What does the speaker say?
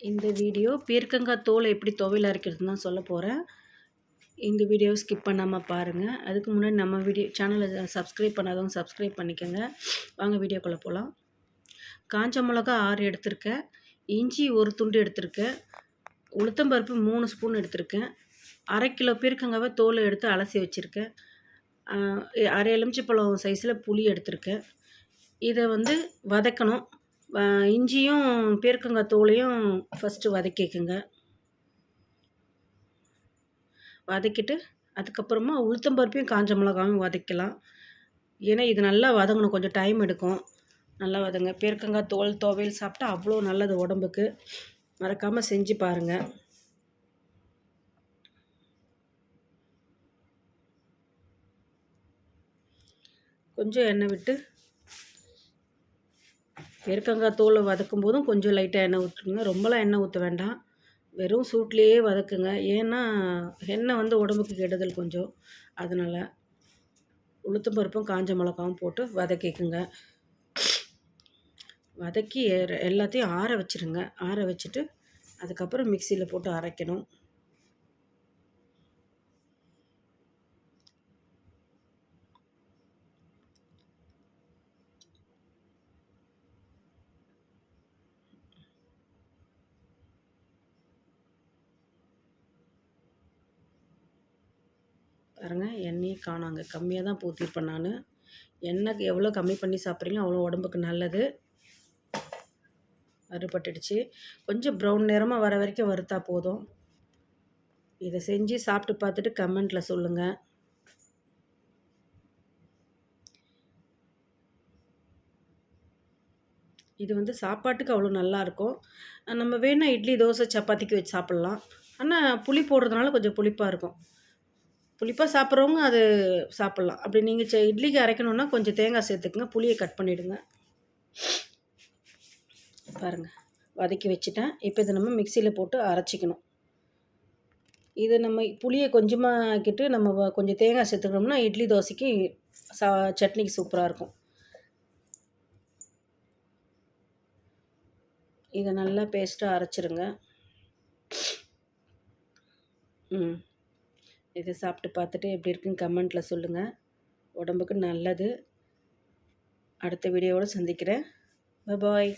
இந்த வீடியோ பீர்க்கங்காய் தோலை எப்படி துவையல் அரைக்கிறதுன்னு தான் சொல்ல போகிறேன். இந்த வீடியோவை ஸ்கிப் பண்ணாமல் பாருங்கள். அதுக்கு முன்னாடி நம்ம சேனலை சப்ஸ்கிரைப் பண்ணாதவங்க சப்ஸ்கிரைப் பண்ணிக்கோங்க. வாங்க வீடியோக்குள்ளே போகலாம். காஞ்ச மிளகா 6 எடுத்திருக்கேன், இஞ்சி 1 துண்டு எடுத்திருக்கேன், உளுத்தம்பருப்பு 3 ஸ்பூன் எடுத்திருக்கேன், 1/2 கிலோ பீர்க்கங்காவை தோலை எடுத்து அலசி வச்சுருக்கேன், 1/2 எலுமிச்சைப்பழம் சைஸில் புளி எடுத்திருக்கேன். இதை வதக்கணும். இஞ்சியும் பீர்க்கங்காய் தோலையும் ஃபஸ்ட்டு வதக்கிக்குங்க. வதக்கிட்டு அதுக்கப்புறமா உளுத்தம்பருப்பையும் காஞ்ச மிளகாயும் வதக்கலாம். ஏன்னா இது நல்லா வதங்கணும், கொஞ்சம் டைம் எடுக்கும். நல்லா வதங்க. பீர்க்கங்காய் தோல் துவையல் சாப்பிட்டா அவ்வளோ நல்லது உடம்புக்கு. மறக்காமல் செஞ்சு பாருங்கள். கொஞ்சம் எண்ணெய் விட்டு பீர்க்கங்காய் தோலை வதக்கும் போதும் கொஞ்சம் லைட்டாக எண்ணெய் ஊற்றுங்க. ரொம்பலாம் எண்ணெய் ஊற்ற வேண்டாம், வெறும் சூட்லேயே வதக்குங்க. ஏன்னா எண்ணெய் உடம்புக்கு கெடுதல் கொஞ்சம். அதனால் உளுத்தம் பருப்பும் காஞ்ச மிளகாவும் போட்டு வதக்கிக்குங்க. வதக்கி எல்லாத்தையும் ஆற வச்சுருங்க. ஆற வச்சுட்டு அதுக்கப்புறம் மிக்சியில் போட்டு அரைக்கணும். பாருங்கள், எண்ணெயே காணாங்க. கம்மியாக தான் ஊற்றிருப்பேன் நான். எண்ணெய் எவ்வளோ கம்மி பண்ணி சாப்பிட்றீங்களோ அவ்வளோ உடம்புக்கு நல்லது. வறுபட்டுடுச்சு. கொஞ்சம் ப்ரௌன் நிறமாக வர வரைக்கும் வறுத்தா போதும். இதை செஞ்சு சாப்பிட்டு பார்த்துட்டு கமெண்ட்டில் சொல்லுங்கள். இது சாப்பாட்டுக்கு அவ்வளோ நல்லாயிருக்கும். நம்ம வேணால் இட்லி, தோசை, சப்பாத்திக்கு வச்சு சாப்பிட்லாம். ஆனால் புளி போடுறதுனால கொஞ்சம் புளிப்பாக இருக்கும். புளிப்பாக சாப்பிட்றவங்க அது சாப்பிட்லாம். அப்படி நீங்கள் இட்லிக்கு அரைக்கணுன்னா கொஞ்சம் தேங்காய் சேர்த்துக்குங்க. புளியை கட் பண்ணிவிடுங்க. பாருங்கள், வதக்கி வச்சுட்டேன். இப்போ இதை நம்ம மிக்சியில் போட்டு அரைச்சிக்கணும். இது நம்ம புளியை கொஞ்சமாக ஆக்கிட்டு நம்ம கொஞ்சம் தேங்காய் சேர்த்துக்கணும்னா இட்லி, தோசைக்கு சட்னிக்கு சூப்பராக இருக்கும். இதை நல்லா பேஸ்ட்டாக அரைச்சிருங்க. இதை சாப்பிட்டு பார்த்துட்டு எப்படி இருக்குன்னு கமெண்ட்டில் சொல்லுங்கள். உடம்புக்கு நல்லது. அடுத்த வீடியோவோடு சந்திக்கிறேன். பாய்.